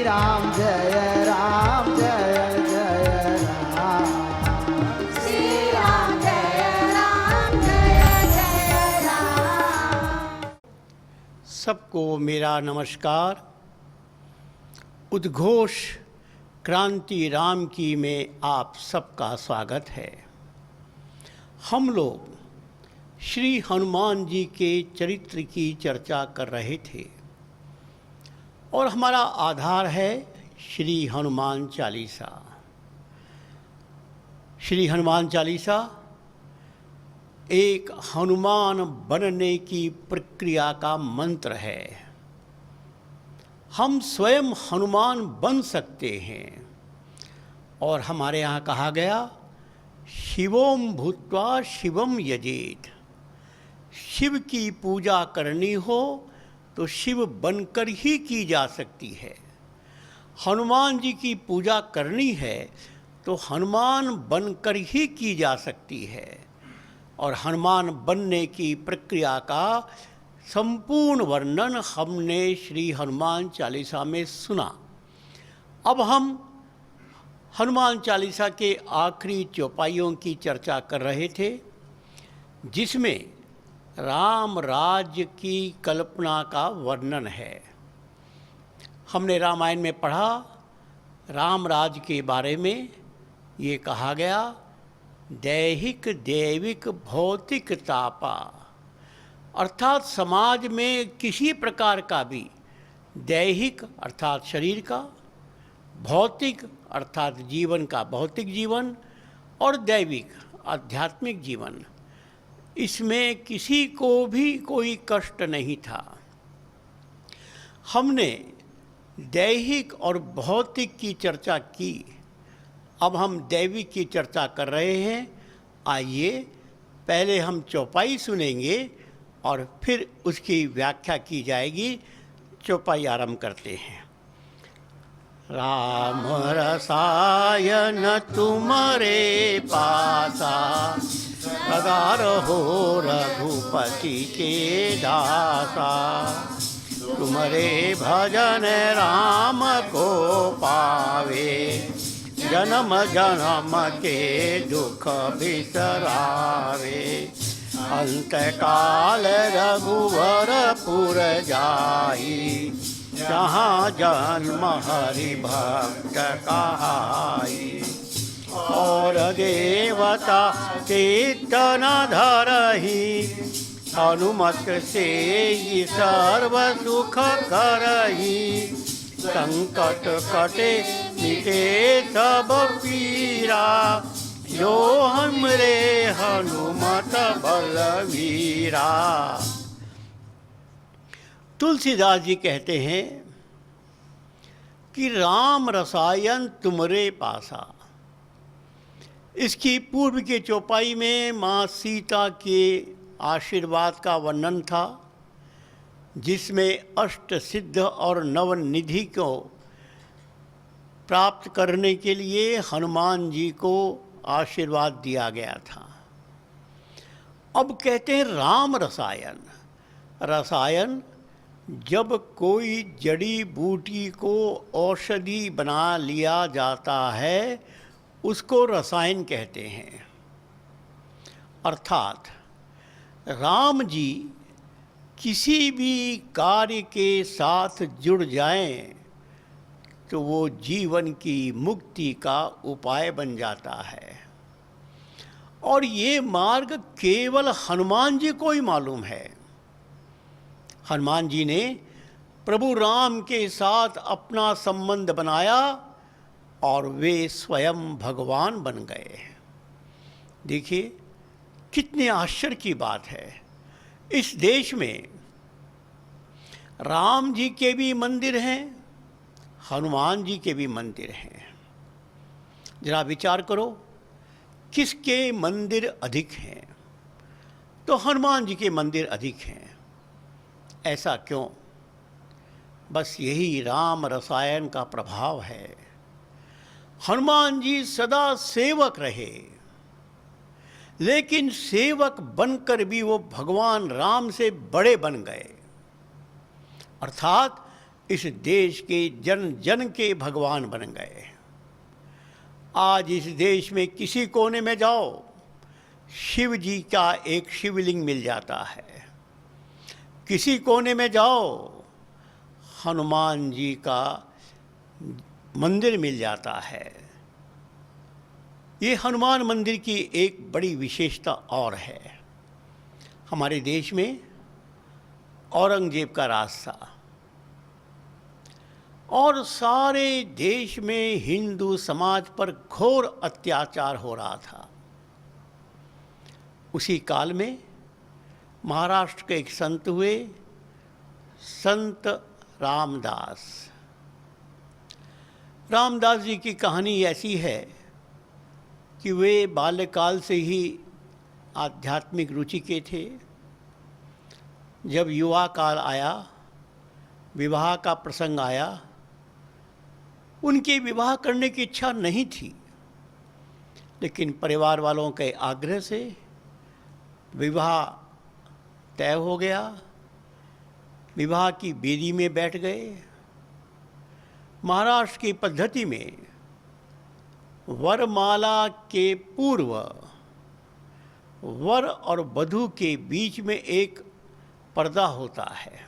राम जय राम जय जय राम। श्री राम जय राम जय जय राम। सबको मेरा नमस्कार। उद्घोष क्रांति राम की में आप सबका स्वागत है। हम लोग श्री हनुमान जी के चरित्र की चर्चा कर रहे थे और हमारा आधार है श्री हनुमान चालीसा। श्री हनुमान चालीसा एक हनुमान बनने की प्रक्रिया का मंत्र है। हम स्वयं हनुमान बन सकते हैं और हमारे यहाँ कहा गया शिवोम भूत्वा शिवम यजेत। शिव की पूजा करनी हो तो शिव बनकर ही की जा सकती है। हनुमान जी की पूजा करनी है तो हनुमान बनकर ही की जा सकती है। और हनुमान बनने की प्रक्रिया का संपूर्ण वर्णन हमने श्री हनुमान चालीसा में सुना। अब हम हनुमान चालीसा के आखिरी चौपाइयों की चर्चा कर रहे थे, जिसमें राम राज्य की कल्पना का वर्णन है। हमने रामायण में पढ़ा राम राज्य के बारे में। ये कहा गया दैहिक दैविक भौतिक तापा, अर्थात समाज में किसी प्रकार का भी दैहिक अर्थात शरीर का, भौतिक अर्थात जीवन का भौतिक जीवन और दैविक आध्यात्मिक जीवन, इसमें किसी को भी कोई कष्ट नहीं था। हमने दैहिक और भौतिक की चर्चा की। अब हम दैविक की चर्चा कर रहे हैं। आइए पहले हम चौपाई सुनेंगे और फिर उसकी व्याख्या की जाएगी। चौपाई आरंभ करते हैं। राम रसायन तुम्हारे पासा, पधार हो रघुपति के दासा। तुम्हारे भजन राम को पावे, जन्म जन्म के दुख बिसरावे। अंत काल रघुवर पुर जाई, जहाँ जन्म हरि भक्त कहाई। और देवता चेतन धरही, हनुमत से ही सर्व सुख करही। संकट कटे मिटे सब पीरा, जो हमरे हनुमत बलवीरा। तुलसीदास जी कहते हैं कि राम रसायन तुमरे पासा। इसकी पूर्व के चौपाई में माँ सीता के आशीर्वाद का वर्णन था, जिसमें अष्ट सिद्ध और नवनिधि को प्राप्त करने के लिए हनुमान जी को आशीर्वाद दिया गया था। अब कहते हैं राम रसायन। रसायन जब कोई जड़ी बूटी को औषधि बना लिया जाता है, उसको रसायन कहते हैं। अर्थात राम जी किसी भी कार्य के साथ जुड़ जाएं तो वो जीवन की मुक्ति का उपाय बन जाता है। और ये मार्ग केवल हनुमान जी को ही मालूम है। हनुमान जी ने प्रभु राम के साथ अपना संबंध बनाया और वे स्वयं भगवान बन गए। देखिए कितने आश्चर्य की बात है। इस देश में राम जी के भी मंदिर हैं, हनुमान जी के भी मंदिर हैं। जरा विचार करो किसके मंदिर अधिक हैं? तो हनुमान जी के मंदिर अधिक हैं। ऐसा क्यों? बस यही राम रसायन का प्रभाव है। हनुमान जी सदा सेवक रहे, लेकिन सेवक बनकर भी वो भगवान राम से बड़े बन गए। अर्थात इस देश के जन जन के भगवान बन गए। आज इस देश में किसी कोने में जाओ, शिव जी का एक शिवलिंग मिल जाता है। किसी कोने में जाओ, हनुमान जी का मंदिर मिल जाता है। ये हनुमान मंदिर की एक बड़ी विशेषता और है। हमारे देश में औरंगजेब का राज था और सारे देश में हिंदू समाज पर घोर अत्याचार हो रहा था। उसी काल में महाराष्ट्र के एक संत हुए, संत रामदास। रामदास जी की कहानी ऐसी है कि वे बाल्यकाल से ही आध्यात्मिक रुचि के थे। जब युवा काल आया, विवाह का प्रसंग आया, उनके विवाह करने की इच्छा नहीं थी, लेकिन परिवार वालों के आग्रह से विवाह तय हो गया। विवाह की बेदी में बैठ गए। महाराष्ट्र की पद्धति में वरमाला के पूर्व वर और वधू के बीच में एक पर्दा होता है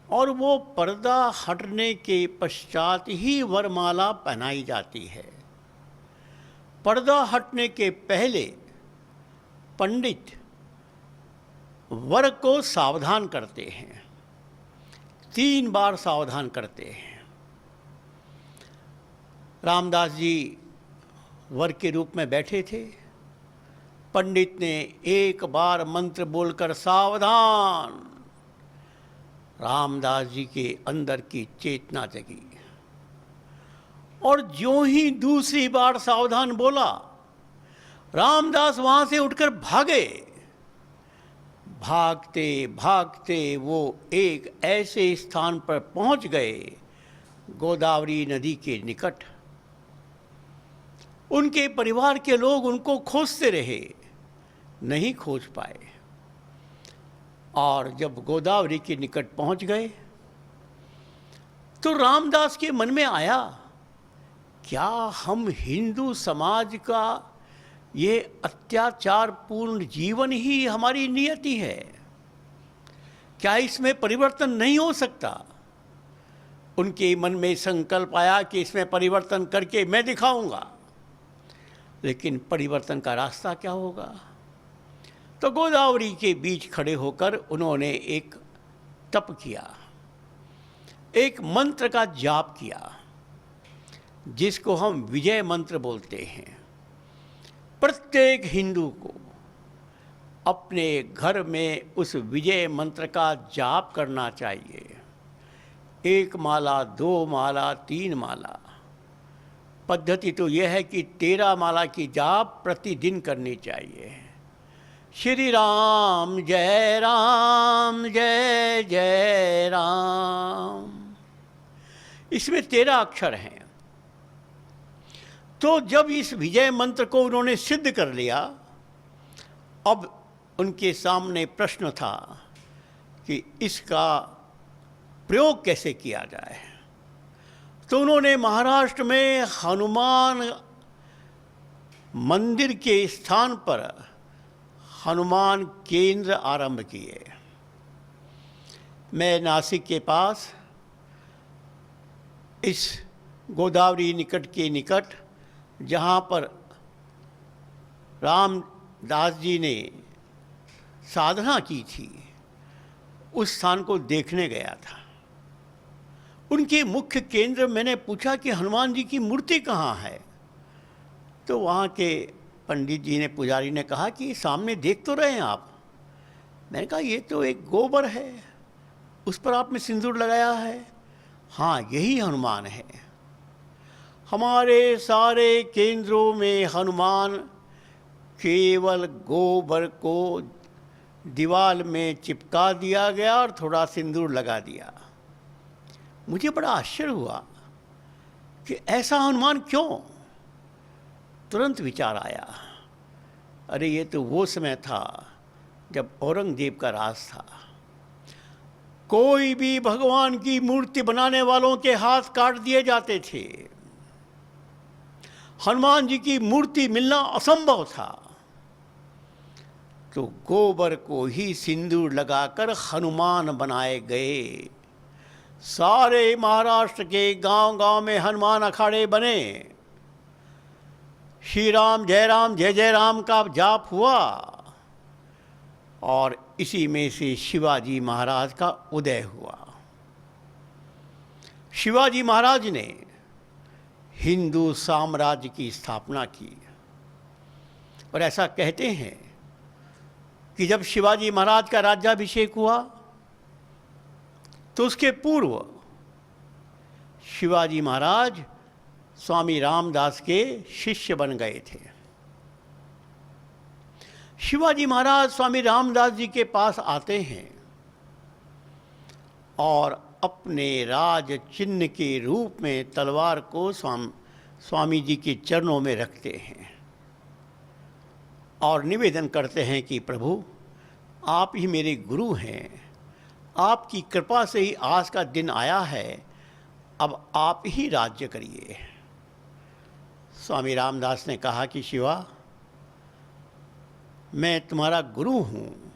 और वो पर्दा हटने के पश्चात ही वरमाला पहनाई जाती है। पर्दा हटने के पहले पंडित वर को सावधान करते हैं, 3 बार सावधान करते हैं। रामदास जी वर के रूप में बैठे थे। पंडित ने एक बार मंत्र बोलकर सावधान, रामदास जी के अंदर की चेतना जगी और ज्यों ही दूसरी बार सावधान बोला, रामदास वहां से उठकर भागे। भागते भागते वो एक ऐसे स्थान पर पहुंच गए, गोदावरी नदी के निकट। उनके परिवार के लोग उनको खोजते रहे, नहीं खोज पाए। और जब गोदावरी के निकट पहुंच गए तो रामदास के मन में आया, क्या हम हिंदू समाज का ये अत्याचारपूर्ण जीवन ही हमारी नियति है? क्या इसमें परिवर्तन नहीं हो सकता? उनके मन में संकल्प आया कि इसमें परिवर्तन करके मैं दिखाऊंगा। लेकिन परिवर्तन का रास्ता क्या होगा? तो गोदावरी के बीच खड़े होकर उन्होंने एक तप किया, एक मंत्र का जाप किया, जिसको हम विजय मंत्र बोलते हैं। प्रत्येक हिंदू को अपने घर में उस विजय मंत्र का जाप करना चाहिए। 1 माला, 2 माला, 3 माला। पद्धति तो यह है कि 13 माला की जाप प्रतिदिन करनी चाहिए। श्री राम जय जय राम। इसमें 13 अक्षर हैं। तो जब इस विजय मंत्र को उन्होंने सिद्ध कर लिया, अब उनके सामने प्रश्न था कि इसका प्रयोग कैसे किया जाए। तो उन्होंने महाराष्ट्र में हनुमान मंदिर के स्थान पर हनुमान केंद्र आरंभ किए। मैं नासिक के पास इस गोदावरी निकट के निकट, जहाँ पर रामदास जी ने साधना की थी, उस स्थान को देखने गया था। उनके मुख्य केंद्र, मैंने पूछा कि हनुमान जी की मूर्ति कहाँ है? तो वहाँ के पंडित जी ने, पुजारी ने कहा कि सामने देख तो रहे हैं आप। मैंने कहा ये तो एक गोबर है, उस पर आपने सिंदूर लगाया है। हाँ, यही हनुमान है। हमारे सारे केंद्रों में हनुमान केवल गोबर को दीवार में चिपका दिया गया और थोड़ा सिंदूर लगा दिया। मुझे बड़ा आश्चर्य हुआ कि ऐसा हनुमान क्यों? तुरंत विचार आया, अरे ये तो वो समय था जब औरंगजेब का राज था। कोई भी भगवान की मूर्ति बनाने वालों के हाथ काट दिए जाते थे। हनुमान जी की मूर्ति मिलना असंभव था। तो गोबर को ही सिंदूर लगाकर हनुमान बनाए गए। सारे महाराष्ट्र के गांव-गांव में हनुमान अखाड़े बने। श्री राम जय जय राम का जाप हुआ और इसी में से शिवाजी महाराज का उदय हुआ। शिवाजी महाराज ने हिंदू साम्राज्य की स्थापना की। और ऐसा कहते हैं कि जब शिवाजी महाराज का राज्याभिषेक हुआ तो उसके पूर्व शिवाजी महाराज स्वामी रामदास के शिष्य बन गए थे। शिवाजी महाराज स्वामी रामदास जी के पास आते हैं और अपने राज चिन्ह के रूप में तलवार को स्वामी जी के चरणों में रखते हैं और निवेदन करते हैं कि प्रभु, आप ही मेरे गुरु हैं, आपकी कृपा से ही आज का दिन आया है, अब आप ही राज्य करिए। स्वामी रामदास ने कहा कि शिवा, मैं तुम्हारा गुरु हूँ,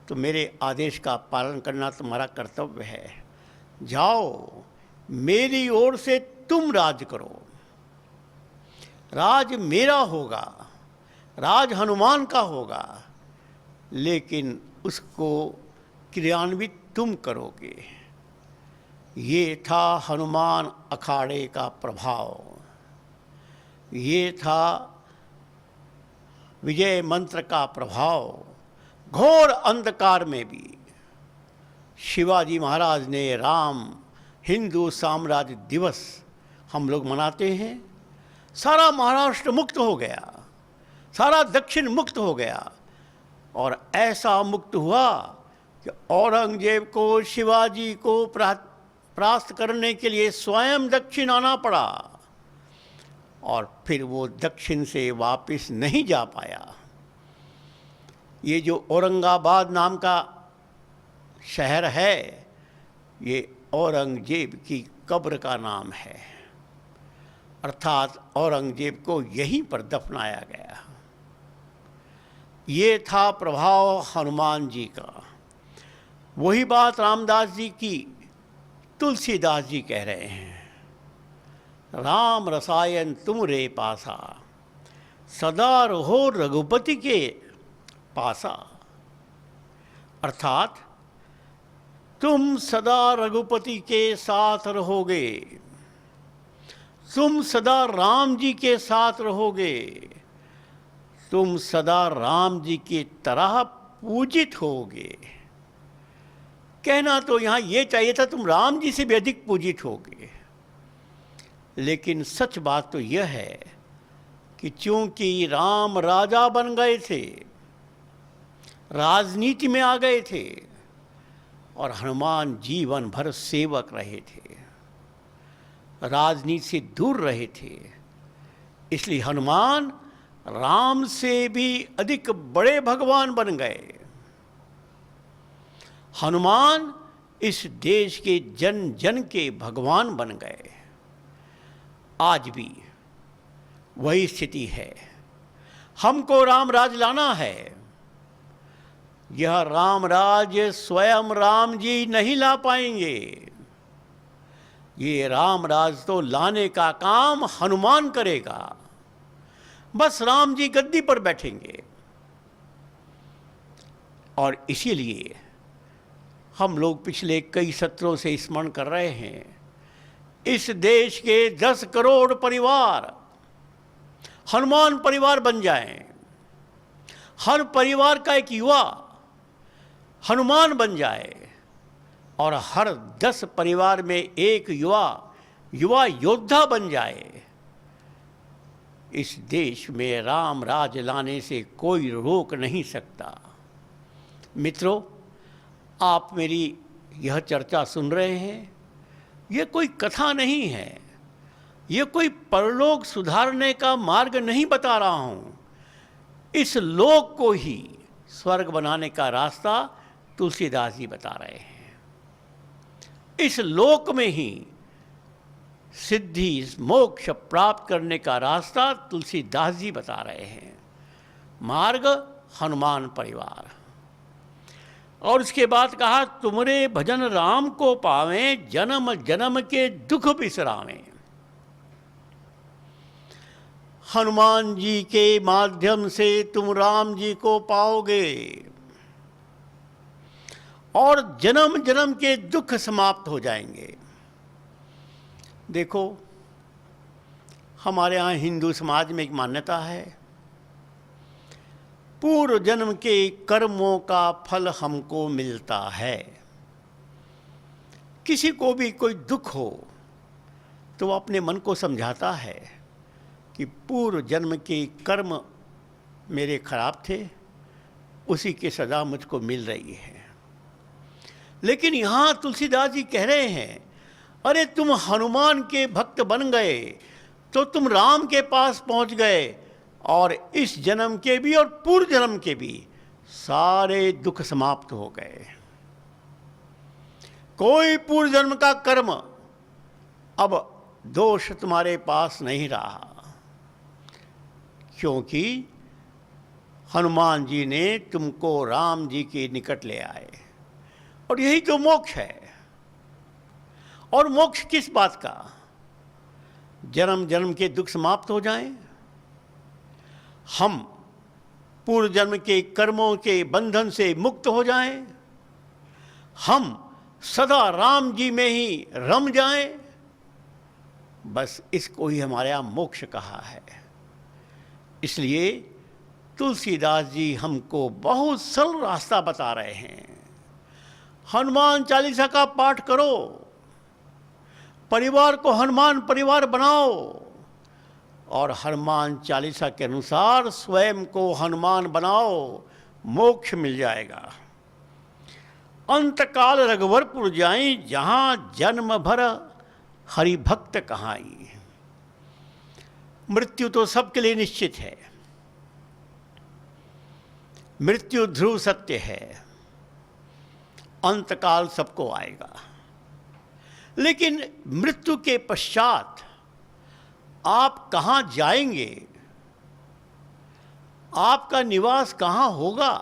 तो मेरे आदेश का पालन करना तुम्हारा कर्तव्य है। जाओ, मेरी ओर से तुम राज करो। राज मेरा होगा, राज हनुमान का होगा, लेकिन उसको क्रियान्वित तुम करोगे। ये था हनुमान अखाड़े का प्रभाव। ये था विजय मंत्र का प्रभाव। घोर अंधकार में भी शिवाजी महाराज ने राम हिंदू साम्राज्य दिवस हम लोग मनाते हैं। सारा महाराष्ट्र मुक्त हो गया, सारा दक्षिण मुक्त हो गया और ऐसा मुक्त हुआ कि औरंगजेब को शिवाजी को परास्त करने के लिए स्वयं दक्षिण आना पड़ा और फिर वो दक्षिण से वापस नहीं जा पाया। ये जो औरंगाबाद नाम का शहर है, ये औरंगजेब की कब्र का नाम है, अर्थात औरंगजेब को यहीं पर दफनाया गया। ये था प्रभाव हनुमान जी का। वही बात रामदास जी की तुलसीदास जी कह रहे हैं। राम रसायन तुम रे पासा, सदा रहो रघुपति के पासा। अर्थात तुम सदा रघुपति के साथ रहोगे, तुम सदा राम जी के साथ रहोगे, तुम सदा राम जी की तरह पूजित होगे। कहना तो यहाँ ये चाहिए था तुम राम जी से भी अधिक पूजित होगे, लेकिन सच बात तो यह है कि चूंकि राम राजा बन गए थे, राजनीति में आ गए थे और हनुमान जीवन भर सेवक रहे थे, राजनीति से दूर रहे थे, इसलिए हनुमान राम से भी अधिक बड़े भगवान बन गए। हनुमान इस देश के जन जन के भगवान बन गए। आज भी वही स्थिति है। हमको राम राज लाना है। यह राम राज स्वयं राम जी नहीं ला पाएंगे। ये राम राज तो लाने का काम हनुमान करेगा। बस राम जी गद्दी पर बैठेंगे। और इसीलिए हम लोग पिछले कई सत्रों से स्मरण कर रहे हैं, इस देश के 10 करोड़ परिवार हनुमान परिवार बन जाएं। हर परिवार का एक युवा हनुमान बन जाए और हर 10 परिवार में एक युवा योद्धा बन जाए। इस देश में राम राज लाने से कोई रोक नहीं सकता। मित्रों, आप मेरी यह चर्चा सुन रहे हैं, यह कोई कथा नहीं है, यह कोई परलोक सुधारने का मार्ग नहीं बता रहा हूँ। इस लोक को ही स्वर्ग बनाने का रास्ता तुलसीदास जी बता रहे हैं। इस लोक में ही सिद्धि मोक्ष प्राप्त करने का रास्ता तुलसीदास जी बता रहे हैं। मार्ग हनुमान परिवार। और उसके बाद कहा, तुमरे भजन राम को पावें, जन्म जन्म के दुख बिसरावें। हनुमान जी के माध्यम से तुम राम जी को पाओगे और जन्म जन्म के दुख समाप्त हो जाएंगे। देखो, हमारे यहाँ हिंदू समाज में एक मान्यता है, पूर्व जन्म के कर्मों का फल हमको मिलता है। किसी को भी कोई दुख हो तो वह अपने मन को समझाता है कि पूर्व जन्म के कर्म मेरे खराब थे, उसी की सज़ा मुझको मिल रही है। लेकिन यहाँ तुलसीदास जी कह रहे हैं, अरे तुम हनुमान के भक्त बन गए तो तुम राम के पास पहुँच गए, और इस जन्म के भी और पूर्व जन्म के भी सारे दुख समाप्त हो गए। कोई पूर्व जन्म का कर्म अब दोष तुम्हारे पास नहीं रहा, क्योंकि हनुमान जी ने तुमको राम जी के निकट ले आए। और यही तो मोक्ष है। और मोक्ष किस बात का? जन्म जन्म के दुख समाप्त हो जाएं, हम पूर्व जन्म के कर्मों के बंधन से मुक्त हो जाएं, हम सदा राम जी में ही रम जाएं, बस इसको ही हमारे यहाँ मोक्ष कहा है। इसलिए तुलसीदास जी हमको बहुत सरल रास्ता बता रहे हैं। हनुमान चालीसा का पाठ करो, परिवार को हनुमान परिवार बनाओ, और हनुमान चालीसा के अनुसार स्वयं को हनुमान बनाओ, मोक्ष मिल जाएगा। अंतकाल रघुवरपुर जाई, जहाँ जन्म भर हरि भक्त कहाई। मृत्यु तो सबके लिए निश्चित है, मृत्यु ध्रुव सत्य है, अंतकाल सबको आएगा। लेकिन मृत्यु के पश्चात आप कहाँ जाएंगे, आपका निवास कहाँ होगा,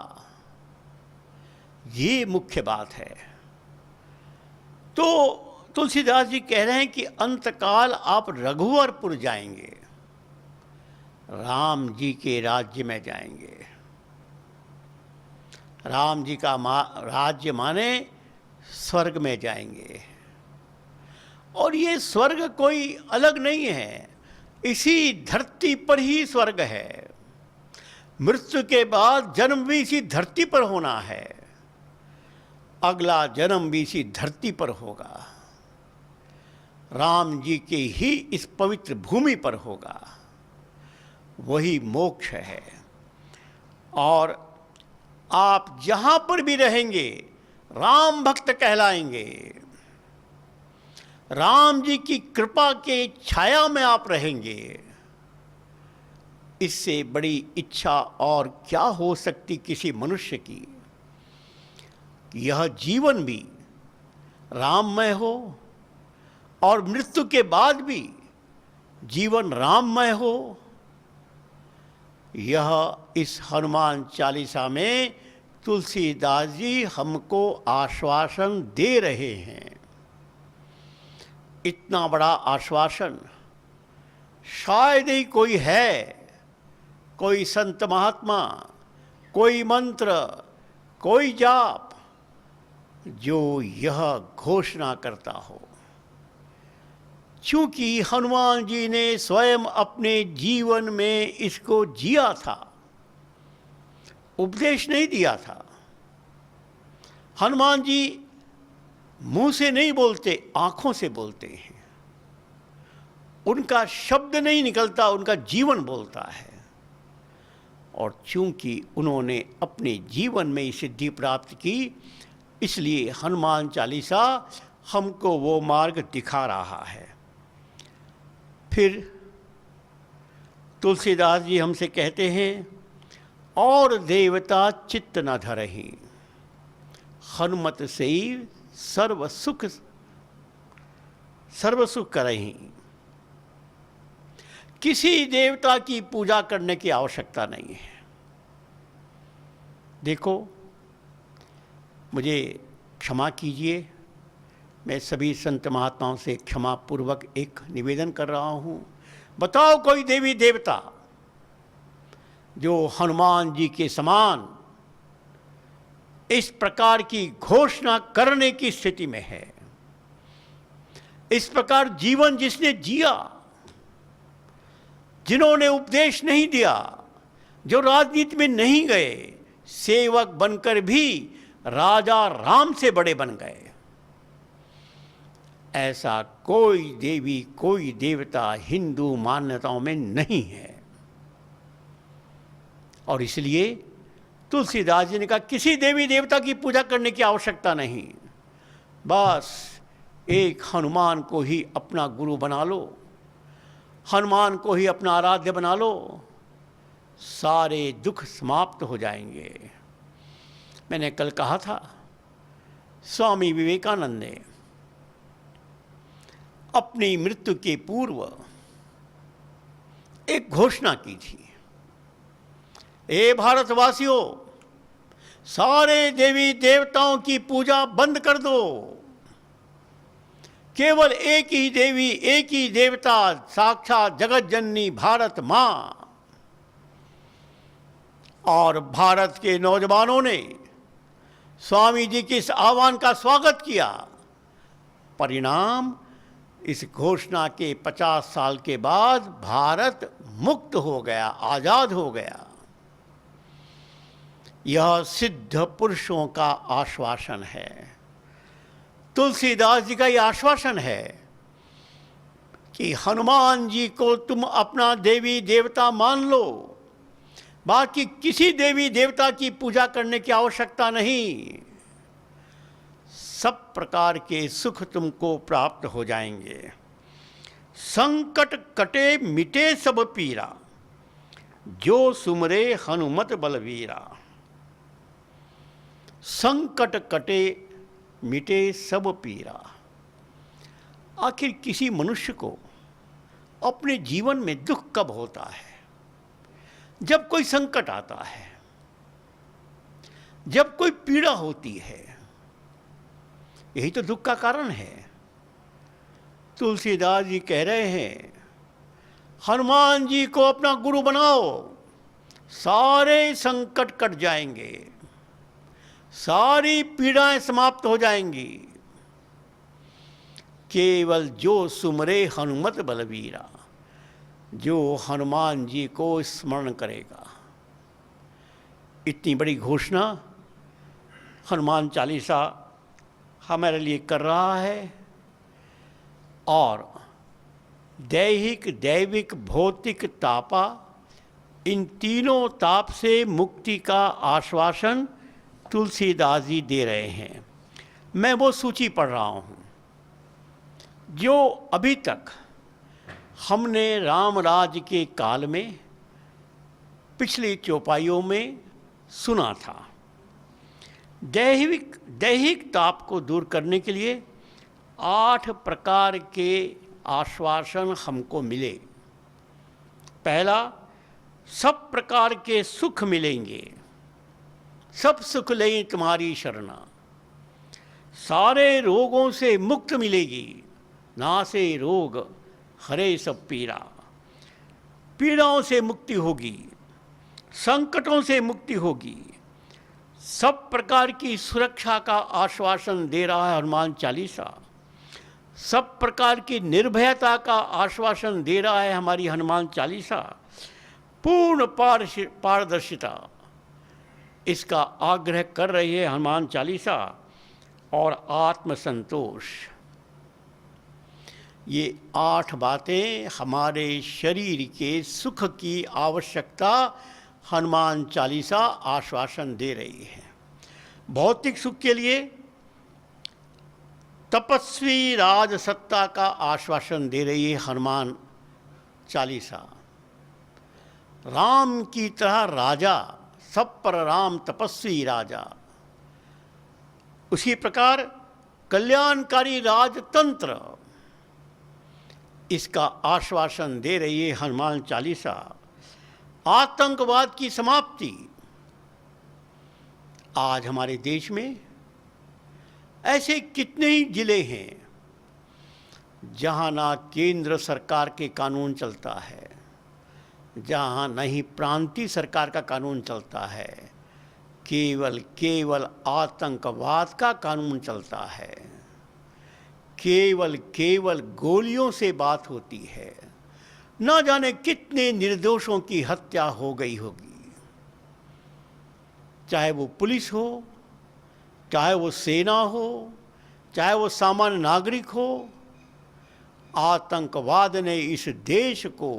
ये मुख्य बात है। तो तुलसीदास जी कह रहे हैं कि अंतकाल आप रघुवरपुर जाएंगे, राम जी के राज्य में जाएंगे। राम जी का राज्य माने स्वर्ग में जाएंगे। और ये स्वर्ग कोई अलग नहीं है, इसी धरती पर ही स्वर्ग है। मृत्यु के बाद जन्म भी इसी धरती पर होना है, अगला जन्म भी इसी धरती पर होगा, राम जी के ही इस पवित्र भूमि पर होगा। वही मोक्ष है। और आप जहाँ पर भी रहेंगे राम भक्त कहलाएंगे। राम जी की कृपा के छाया में आप रहेंगे। इससे बड़ी इच्छा और क्या हो सकती किसी मनुष्य की, यह जीवन भी राममय हो और मृत्यु के बाद भी जीवन राममय हो। यह इस हनुमान चालीसा में तुलसीदास जी हमको आश्वासन दे रहे हैं। इतना बड़ा आश्वासन शायद ही कोई है, कोई संत महात्मा, कोई मंत्र, कोई जाप जो यह घोषणा करता हो। चूंकि हनुमान जी ने स्वयं अपने जीवन में इसको जिया था, उपदेश नहीं दिया था। हनुमान जी मुंह से नहीं बोलते, आंखों से बोलते हैं। उनका शब्द नहीं निकलता, उनका जीवन बोलता है। और चूंकि उन्होंने अपने जीवन में ये सिद्धि प्राप्त की, इसलिए हनुमान चालीसा हमको वो मार्ग दिखा रहा है। फिर तुलसीदास जी हमसे कहते हैं, और देवता चित्त न धरहि, हनुमत से सर्व सुख सर्व सुख करहीं। किसी देवता की पूजा करने की आवश्यकता नहीं है। देखो, मुझे क्षमा कीजिए, मैं सभी संत महात्माओं से क्षमा पूर्वक एक निवेदन कर रहा हूँ। बताओ कोई देवी देवता जो हनुमान जी के समान इस प्रकार की घोषणा करने की स्थिति में है, इस प्रकार जीवन जिसने जिया, जिन्होंने उपदेश नहीं दिया, जो राजनीति में नहीं गए, सेवक बनकर भी राजा राम से बड़े बन गए, ऐसा कोई देवी कोई देवता हिंदू मान्यताओं में नहीं है। और इसलिए तुलसीदास जी ने कहा किसी देवी देवता की पूजा करने की आवश्यकता नहीं, बस एक हनुमान को ही अपना गुरु बना लो, हनुमान को ही अपना आराध्य बना लो, सारे दुख समाप्त हो जाएंगे। मैंने कल कहा था, स्वामी विवेकानंद ने अपनी मृत्यु के पूर्व एक घोषणा की थी, ए भारतवासियों, सारे देवी देवताओं की पूजा बंद कर दो, केवल एक ही देवी एक ही देवता साक्षात जगत जननी भारत मां। और भारत के नौजवानों ने स्वामी जी के इस आह्वान का स्वागत किया। परिणाम, इस घोषणा के 50 साल के बाद भारत मुक्त हो गया, आजाद हो गया। यह सिद्ध पुरुषों का आश्वासन है, तुलसीदास जी का यह आश्वासन है कि हनुमान जी को तुम अपना देवी देवता मान लो, बाकी किसी देवी देवता की पूजा करने की आवश्यकता नहीं, सब प्रकार के सुख तुमको प्राप्त हो जाएंगे। संकट कटे मिटे सब पीरा, जो सुमरे हनुमत बलवीरा। संकट कटे मिटे सब पीरा। आखिर किसी मनुष्य को अपने जीवन में दुख कब होता है? जब कोई संकट आता है, जब कोई पीड़ा होती है, यही तो दुख का कारण है। तुलसीदास जी कह रहे हैं, हनुमान जी को अपना गुरु बनाओ, सारे संकट कट जाएंगे, सारी पीड़ाएं समाप्त हो जाएंगी। केवल जो सुमरे हनुमत बलवीरा, जो हनुमान जी को स्मरण करेगा। इतनी बड़ी घोषणा हनुमान चालीसा हमारे लिए कर रहा है। और दैहिक दैविक भौतिक तापा, इन तीनों ताप से मुक्ति का आश्वासन तुलसीदास जी दे रहे हैं। मैं वो सूची पढ़ रहा हूँ जो अभी तक हमने रामराज के काल में पिछली चौपाइयों में सुना था। दैहिक ताप को दूर करने के लिए 8 प्रकार के आश्वासन हमको मिले। पहला, सब प्रकार के सुख मिलेंगे, सब सुख लें तुम्हारी शरणा। सारे रोगों से मुक्त मिलेगी, नासे रोग हरे सब पीड़ा। पीड़ाओं से मुक्ति होगी, संकटों से मुक्ति होगी। सब प्रकार की सुरक्षा का आश्वासन दे रहा है हनुमान चालीसा। सब प्रकार की निर्भयता का आश्वासन दे रहा है हमारी हनुमान चालीसा। पूर्ण पारदर्शिता, इसका आग्रह कर रही है हनुमान चालीसा। और आत्मसंतोष, ये 8 बातें हमारे शरीर के सुख की आवश्यकता हनुमान चालीसा आश्वासन दे रही है। भौतिक सुख के लिए तपस्वी राज सत्ता का आश्वासन दे रही है हनुमान चालीसा। राम की तरह राजा, सब पर राम तपस्वी राजा। उसी प्रकार कल्याणकारी राजतंत्र, इसका आश्वासन दे रही है हनुमान चालीसा। आतंकवाद की समाप्ति। आज हमारे देश में ऐसे कितने ही जिले हैं जहां ना केंद्र सरकार के कानून चलता है, जहां नहीं प्रांतीय सरकार का कानून चलता है, केवल आतंकवाद का कानून चलता है। केवल गोलियों से बात होती है। न जाने कितने निर्दोषों की हत्या हो गई होगी, चाहे वो पुलिस हो, चाहे वो सेना हो, चाहे वो सामान्य नागरिक हो। आतंकवाद ने इस देश को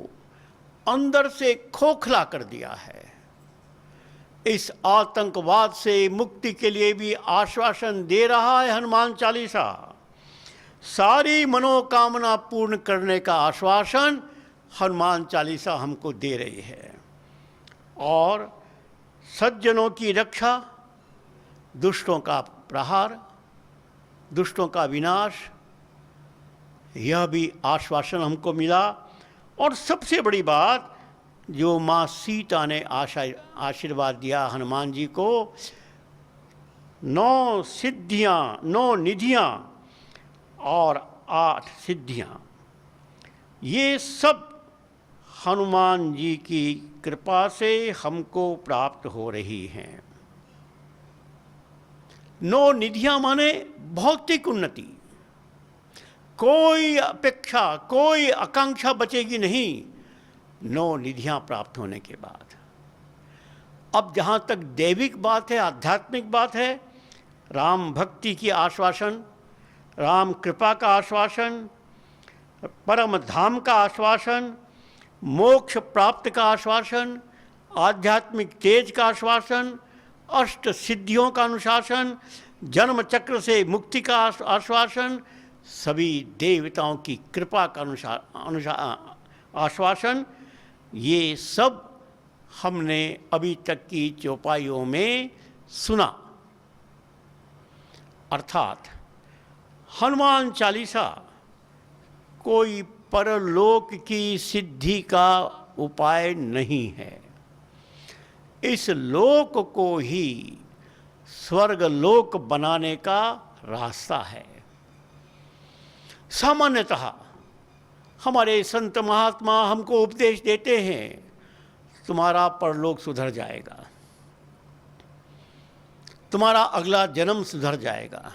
अंदर से खोखला कर दिया है। इस आतंकवाद से मुक्ति के लिए भी आश्वासन दे रहा है हनुमान चालीसा। सारी मनोकामना पूर्ण करने का आश्वासन हनुमान चालीसा हमको दे रही है। और सज्जनों की रक्षा, दुष्टों का प्रहार, दुष्टों का विनाश, यह भी आश्वासन हमको मिला। और सबसे बड़ी बात जो माँ सीता ने आशीर्वाद दिया हनुमान जी को, 9 सिद्धियाँ, 9 निधियाँ और 8 सिद्धियाँ, ये सब हनुमान जी की कृपा से हमको प्राप्त हो रही हैं। 9 निधियाँ माने भौतिक उन्नति। कोई अपेक्षा, कोई आकांक्षा बचेगी नहीं 9 निधियाँ प्राप्त होने के बाद। अब जहाँ तक दैविक बात है, आध्यात्मिक बात है, राम भक्ति की आश्वासन, राम कृपा का आश्वासन, परम धाम का आश्वासन, मोक्ष प्राप्त का आश्वासन, आध्यात्मिक तेज का आश्वासन, अष्ट सिद्धियों का अनुशासन, जन्म चक्र से मुक्ति का आश्वासन, सभी देवताओं की कृपा का आश्वासन, ये सब हमने अभी तक की चौपाइयों में सुना। अर्थात हनुमान चालीसा कोई परलोक की सिद्धि का उपाय नहीं है। इस लोक को ही स्वर्ग लोक बनाने का रास्ता है। सामान्यतः हमारे संत महात्मा हमको उपदेश देते हैं, तुम्हारा परलोक सुधर जाएगा, तुम्हारा अगला जन्म सुधर जाएगा,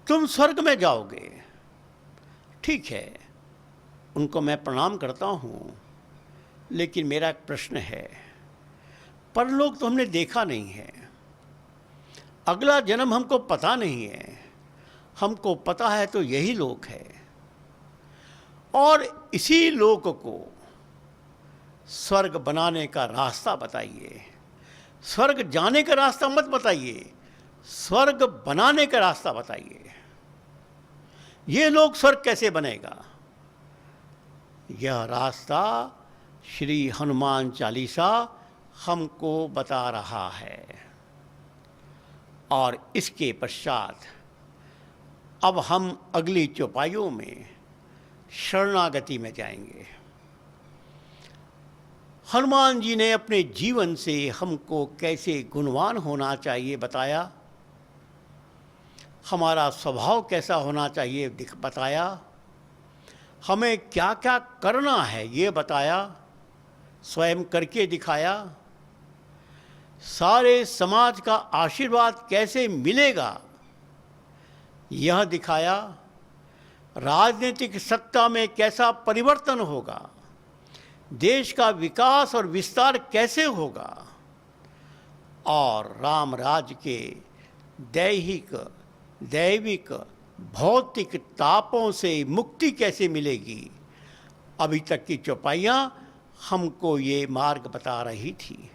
तुम स्वर्ग में जाओगे। ठीक है, उनको मैं प्रणाम करता हूँ, लेकिन मेरा एक प्रश्न है, परलोक तो हमने देखा नहीं है, अगला जन्म हमको पता नहीं है, हमको पता है तो यही लोक है। और इसी लोक को स्वर्ग बनाने का रास्ता बताइए। स्वर्ग जाने का रास्ता मत बताइए, स्वर्ग बनाने का रास्ता बताइए। ये लोक स्वर्ग कैसे बनेगा? यह रास्ता श्री हनुमान चालीसा हमको बता रहा है। और इसके पश्चात अब हम अगली चौपाइयों में शरणागति में जाएंगे। हनुमान जी ने अपने जीवन से हमको कैसे गुणवान होना चाहिए बताया, हमारा स्वभाव कैसा होना चाहिए बताया, हमें क्या क्या करना है ये बताया, स्वयं करके दिखाया, सारे समाज का आशीर्वाद कैसे मिलेगा यह दिखाया, राजनीतिक सत्ता में कैसा परिवर्तन होगा, देश का विकास और विस्तार कैसे होगा, और राम राज्य के दैविक भौतिक तापों से मुक्ति कैसे मिलेगी। अभी तक की चौपाइयाँ हमको ये मार्ग बता रही थी।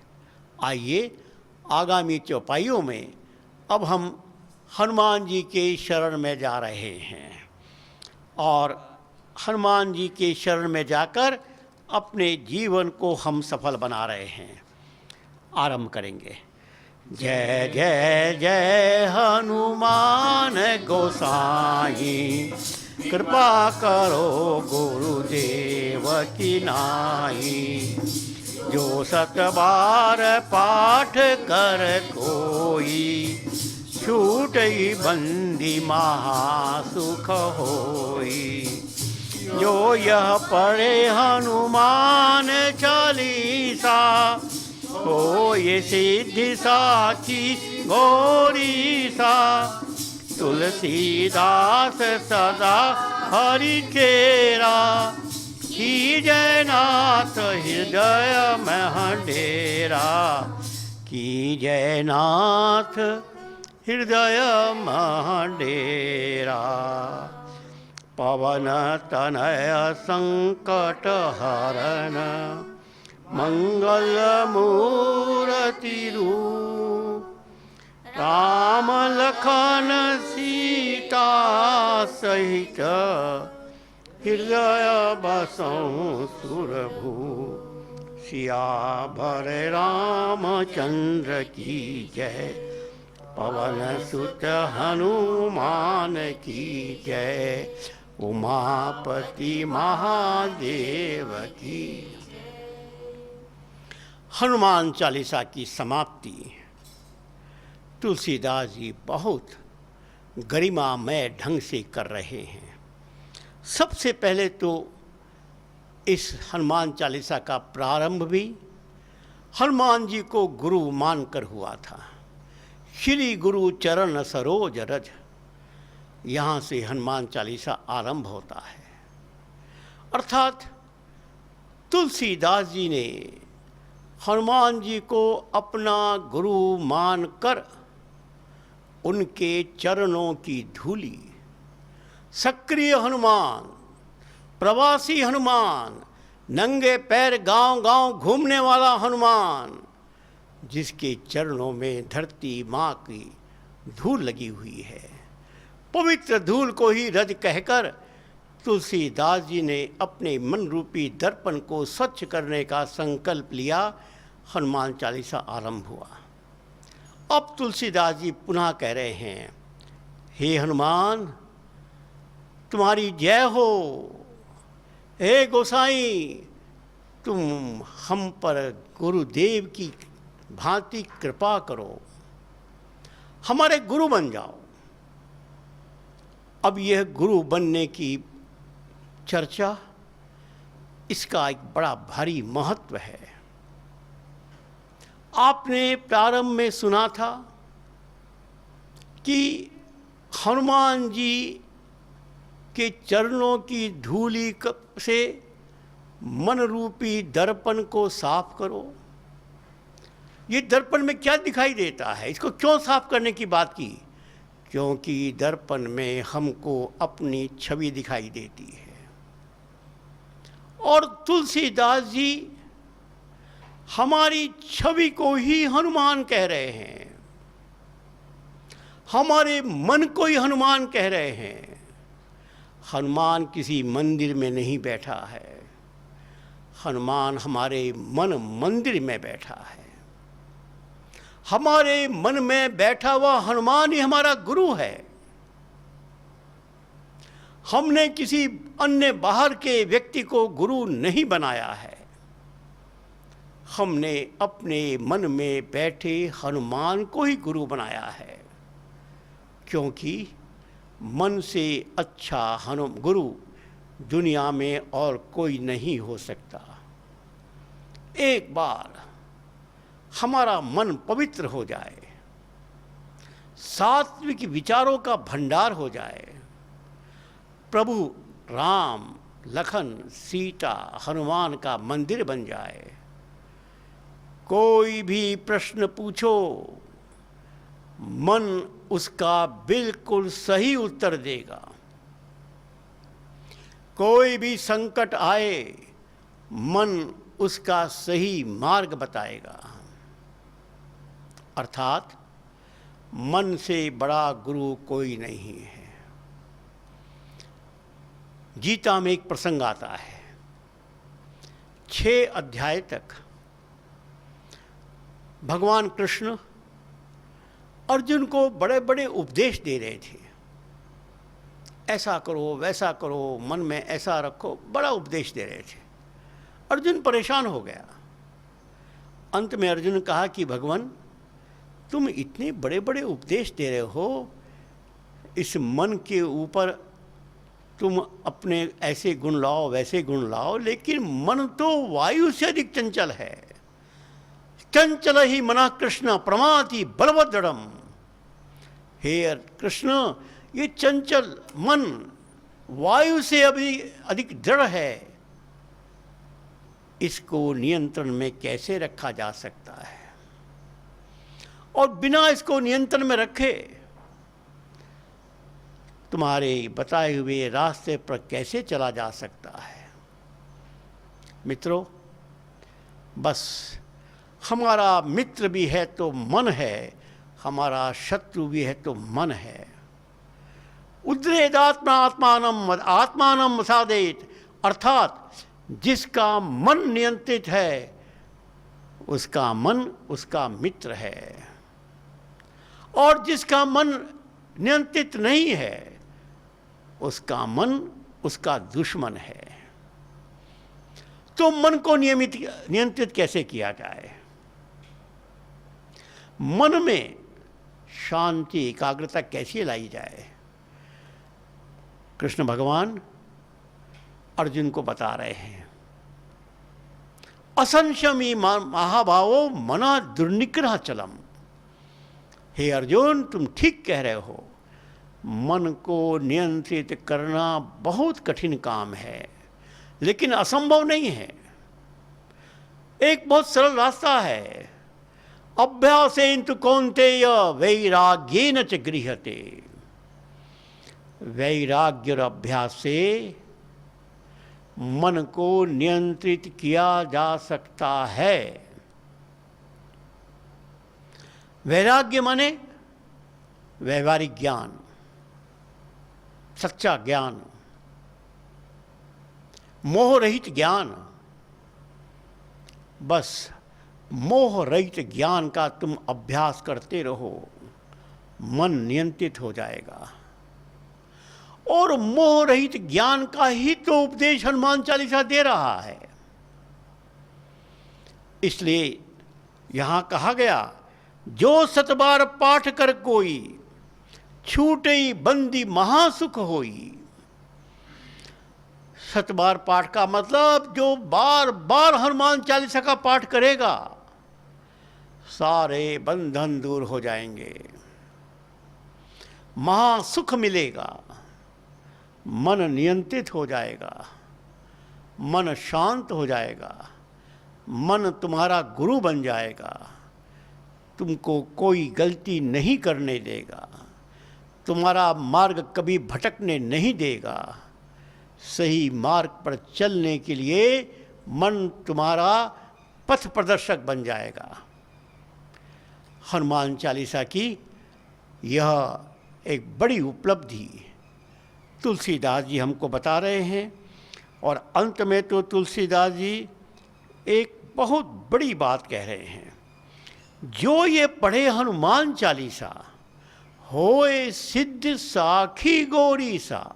आइए आगामी चौपाइयों में अब हम हनुमान जी के शरण में जा रहे हैं और हनुमान जी के शरण में जाकर अपने जीवन को हम सफल बना रहे हैं। आरंभ करेंगे। जय जय जय हनुमान गोसाई, कृपा करो गुरुदेव की नाई। जो 7 बार पाठ कर कोई, छूटई बंदी महासुख होई। जो यह पढ़े हनुमान चालीसा, हो ये सिद्धि साखी गौरी सा। तुलसीदास सदा हरि चेरा, कीजय नाथ हृदय में डेरा। कीजय नाथ हृदय में डेरा। पवन तनय संकट हरण, मंगल मूर्ति रूप। राम लखन सीता सहित, हृदय बसहु सुरभू। सियावर रामचंद्र की जय, पवन सुत हनुमान की जय। उमापति महादेव की। हनुमान चालीसा की समाप्ति तुलसीदास जी बहुत गरिमामय ढंग से कर रहे हैं। सबसे पहले तो इस हनुमान चालीसा का प्रारंभ भी हनुमान जी को गुरु मानकर हुआ था। श्री गुरु चरण सरोज रज, यहाँ से हनुमान चालीसा आरंभ होता है। अर्थात तुलसीदास जी ने हनुमान जी को अपना गुरु मानकर उनके चरणों की धूली, सक्रिय हनुमान, प्रवासी हनुमान, नंगे पैर गांव-गांव घूमने वाला हनुमान, जिसके चरणों में धरती माँ की धूल लगी हुई है, पवित्र धूल को ही रज कहकर तुलसीदास जी ने अपने मन रूपी दर्पण को स्वच्छ करने का संकल्प लिया। हनुमान चालीसा आरंभ हुआ। अब तुलसीदास जी पुनः कह रहे हैं, हे हनुमान तुम्हारी जय हो। हे गोसाई तुम हम पर गुरुदेव की भांति कृपा करो, हमारे गुरु बन जाओ। अब यह गुरु बनने की चर्चा, इसका एक बड़ा भारी महत्व है। आपने प्रारंभ में सुना था कि हनुमान जी के चरणों की धूली से मन रूपी दर्पण को साफ करो। ये दर्पण में क्या दिखाई देता है, इसको क्यों साफ करने की बात की? क्योंकि दर्पण में हमको अपनी छवि दिखाई देती है। और तुलसीदास जी हमारी छवि को ही हनुमान कह रहे हैं, हमारे मन को ही हनुमान कह रहे हैं। हनुमान किसी मंदिर में नहीं बैठा है, हनुमान हमारे मन मंदिर में बैठा है। हमारे मन में बैठा हुआ हनुमान ही हमारा गुरु है। हमने किसी अन्य बाहर के व्यक्ति को गुरु नहीं बनाया है, हमने अपने मन में बैठे हनुमान को ही गुरु बनाया है। क्योंकि मन से अच्छा गुरु दुनिया में और कोई नहीं हो सकता। एक बार हमारा मन पवित्र हो जाए, सात्विक विचारों का भंडार हो जाए, प्रभु राम लखन सीता हनुमान का मंदिर बन जाए, कोई भी प्रश्न पूछो मन उसका बिल्कुल सही उत्तर देगा। कोई भी संकट आए मन उसका सही मार्ग बताएगा। अर्थात मन से बड़ा गुरु कोई नहीं है। गीता में एक प्रसंग आता है, 6 अध्याय तक भगवान कृष्ण अर्जुन को बड़े बड़े उपदेश दे रहे थे। ऐसा करो, वैसा करो, मन में ऐसा रखो, बड़ा उपदेश दे रहे थे। अर्जुन परेशान हो गया। अंत में अर्जुन ने कहा कि भगवान, तुम इतने बड़े बड़े उपदेश दे रहे हो, इस मन के ऊपर तुम अपने ऐसे गुण लाओ, वैसे गुण लाओ, लेकिन मन तो वायु से अधिक चंचल है। चंचल ही मना कृष्ण प्रमाति बलवदृढ़म। हे कृष्ण, ये चंचल मन वायु से अभी अधिक दृढ़ है, इसको नियंत्रण में कैसे रखा जा सकता है? और बिना इसको नियंत्रण में रखे तुम्हारे बताए हुए रास्ते पर कैसे चला जा सकता है? मित्रों, बस हमारा मित्र भी है तो मन है, हमारा शत्रु भी है तो मन है। उद्रेदात्मा आत्मानम मसादेत, अर्थात जिसका मन नियंत्रित है उसका मन उसका मित्र है, और जिसका मन नियंत्रित नहीं है उसका मन उसका दुश्मन है। तो मन को नियंत्रित कैसे किया जाए? मन में शांति एकाग्रता कैसे लाई जाए? कृष्ण भगवान अर्जुन को बता रहे हैं, असंशमी महाभावो मना दुर्निग्रह चलम। हे अर्जुन, तुम ठीक कह रहे हो, मन को नियंत्रित करना बहुत कठिन काम है, लेकिन असंभव नहीं है। एक बहुत सरल रास्ता है। अभ्यासेन तु कौन्तेय वैराग्येन च गृह्यते। वैराग्य और अभ्यास से मन को नियंत्रित किया जा सकता है। वैराग्य माने व्यवहारिक ज्ञान, सच्चा ज्ञान, मोह रहित ज्ञान। बस मोह रहित ज्ञान का तुम अभ्यास करते रहो, मन नियंत्रित हो जाएगा। और मोह रहित ज्ञान का ही तो उपदेश हनुमान चालीसा दे रहा है। इसलिए यहां कहा गया, जो सतबार पाठ कर कोई, छूटई बंदी महासुख होई। सतबार पाठ का मतलब जो बार बार हनुमान चालीसा का पाठ करेगा, सारे बंधन दूर हो जाएंगे, महासुख मिलेगा, मन नियंत्रित हो जाएगा, मन शांत हो जाएगा, मन तुम्हारा गुरु बन जाएगा, तुमको कोई गलती नहीं करने देगा, तुम्हारा मार्ग कभी भटकने नहीं देगा। सही मार्ग पर चलने के लिए मन तुम्हारा पथ प्रदर्शक बन जाएगा। हनुमान चालीसा की यह एक बड़ी उपलब्धि तुलसीदास जी हमको बता रहे हैं। और अंत में तो तुलसीदास जी एक बहुत बड़ी बात कह रहे हैं, जो ये पढ़े हनुमान चालीसा होए सिद्ध साखी गौरी सा।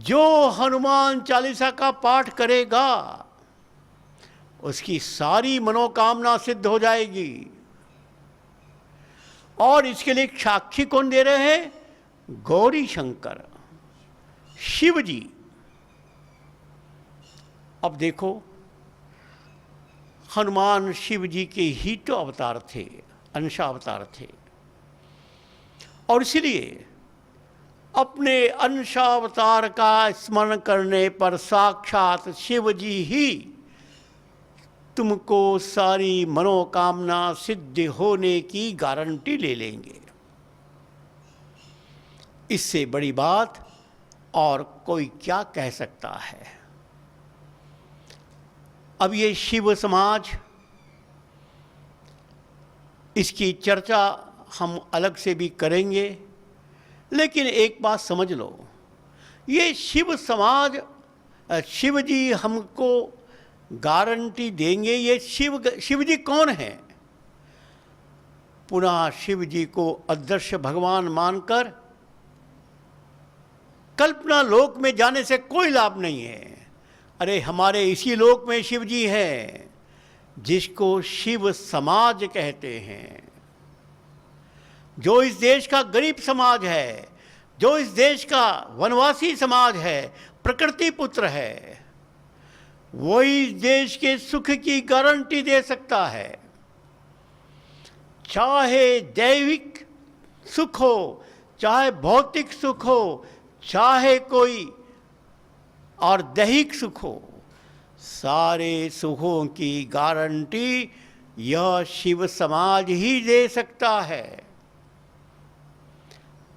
जो हनुमान चालीसा का पाठ करेगा उसकी सारी मनोकामना सिद्ध हो जाएगी। और इसके लिए साक्षी कौन दे रहे हैं? गौरी शंकर, शिव जी। अब देखो, हनुमान शिव जी के ही तो अवतार थे, अंशावतार थे, और इसलिए अपने अंशावतार का स्मरण करने पर साक्षात शिव जी ही तुमको सारी मनोकामना सिद्ध होने की गारंटी ले लेंगे। इससे बड़ी बात और कोई क्या कह सकता है? अब ये शिव समाज, इसकी चर्चा हम अलग से भी करेंगे, लेकिन एक बात समझ लो, ये शिव समाज, शिव जी हमको गारंटी देंगे। ये शिव जी कौन है? पुनः शिव जी को अदृश्य भगवान मानकर कल्पना लोक में जाने से कोई लाभ नहीं है। अरे हमारे इसी लोक में शिव जी हैं, जिसको शिव समाज कहते हैं, जो इस देश का गरीब समाज है, जो इस देश का वनवासी समाज है, प्रकृति पुत्र है, वही इस देश के सुख की गारंटी दे सकता है। चाहे दैविक सुख हो, चाहे भौतिक सुख हो, चाहे कोई और दैहिक सुख हो, सारे सुखों की गारंटी यह शिव समाज ही दे सकता है।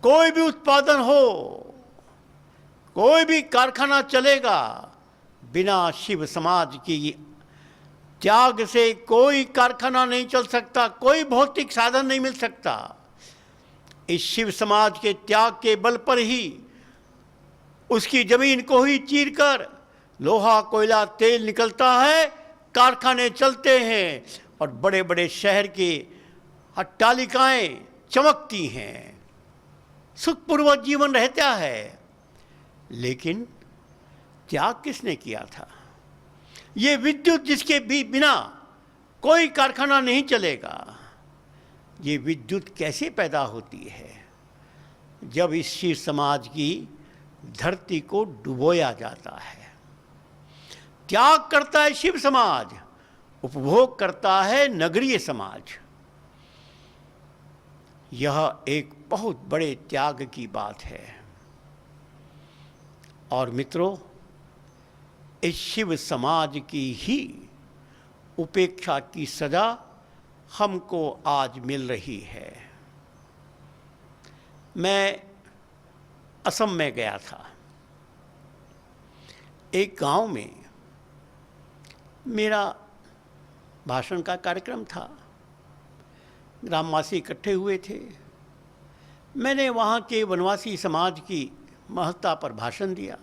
कोई भी उत्पादन हो, कोई भी कारखाना चलेगा, बिना शिव समाज की त्याग से कोई कारखाना नहीं चल सकता, कोई भौतिक साधन नहीं मिल सकता। इस शिव समाज के त्याग के बल पर ही उसकी जमीन को ही चीरकर लोहा कोयला तेल निकलता है, कारखाने चलते हैं और बड़े बड़े शहर की अट्टालिकाएं चमकती हैं, सुखपूर्वक जीवन रहता है। लेकिन त्याग किसने किया था? ये विद्युत जिसके भी बिना कोई कारखाना नहीं चलेगा, ये विद्युत कैसे पैदा होती है? जब इस शिव समाज की धरती को डुबोया जाता है। त्याग करता है शिव समाज, उपभोग करता है नगरीय समाज। यह एक बहुत बड़े त्याग की बात है। और मित्रों, इस शिव समाज की ही उपेक्षा की सजा हमको आज मिल रही है। मैं असम में गया था। एक गांव में मेरा भाषण का कार्यक्रम था। ग्रामवासी इकट्ठे हुए थे। मैंने वहाँ के वनवासी समाज की महत्ता पर भाषण दिया।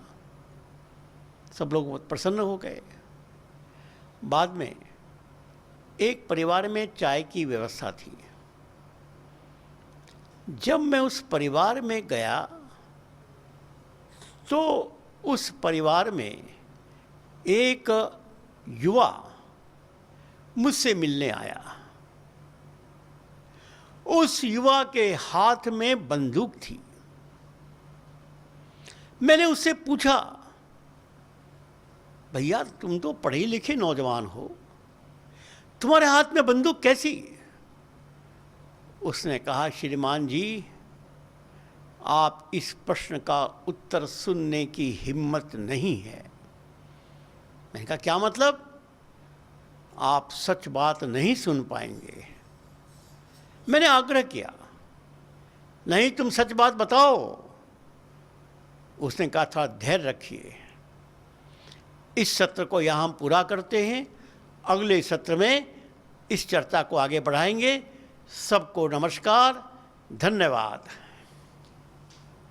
सब लोग बहुत प्रसन्न हो गए। बाद में एक परिवार में चाय की व्यवस्था थी। जब मैं उस परिवार में गया तो उस परिवार में एक युवा मुझसे मिलने आया। उस युवा के हाथ में बंदूक थी। मैंने उससे पूछा, भैया तुम तो पढ़े लिखे नौजवान हो, तुम्हारे हाथ में बंदूक कैसी? उसने कहा, श्रीमान जी, आप इस प्रश्न का उत्तर सुनने की हिम्मत नहीं है। मैंने कहा, क्या मतलब? आप सच बात नहीं सुन पाएंगे। मैंने आग्रह किया, नहीं तुम सच बात बताओ। उसने कहा, थोड़ा धैर्य रखिए, इस सत्र को यहाँ हम पूरा करते हैं, अगले सत्र में इस चर्चा को आगे बढ़ाएंगे। सबको नमस्कार, धन्यवाद।